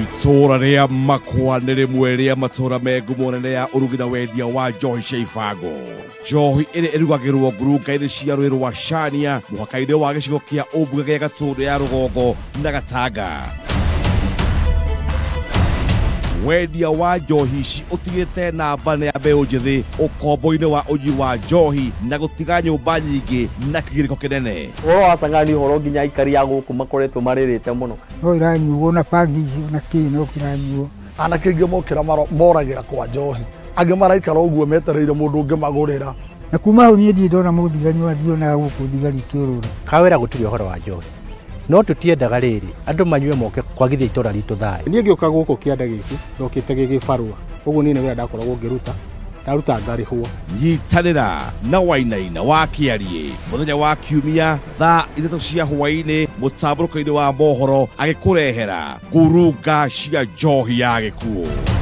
Itora ria makwa nere mweria matora megu monene ya urugina wendia wa njohi cia ibango. Njohi iri irugagirwo ngurunga-ini cia rũĩ rwa Chania mũhaka-inĩ wa gĩcigo kĩa ũmbunge gĩa Gatũndũ ya rũgongo na Gatanga. Wendia wa njohi ici ũtigĩte namba ya mbeũ njĩthĩ ũkombo-inĩ wa ũnyi wa njohi na gũtiga nyũmba nyingĩ na kĩgirĩko kĩnene. Ũhoro wa Sang'ani ũhoro nginya aikari a gũkũ makoretwo marĩrĩte mũno. No iranyuo na pangi icio na kĩ no kiranyuo. Anake aingĩ mokĩra moragĩra kwa njohi. Angĩ maraikara ũguo metereire mũndũ ũngĩ magũrĩra. Na kuma hau niĩ ndirĩ ndona mũthigari wathionaga gũkũ thigari kĩũrũra. Kawĩra gũtirĩ ũhoro wa njohi. No tutiendaga rĩrĩ andũ manyue moke kwagithia itũra ritũ thayũ. Niĩ ngĩũka gũkũ kĩanda gĩkĩ ndokĩte gĩgĩbarũa. Ũguo niĩ nĩ wĩra ndakoragwo ngĩruta. Ndaruta ngarĩhwo. Nyitanĩra na Wainaina wa Kĩarie mũthenya wa Kiumia thaa 3 cia hwaĩ-inĩ mũtambũrũko-inĩ wa mohoro agĩkũrehera ngurunga cia njohi ya gĩkuũ.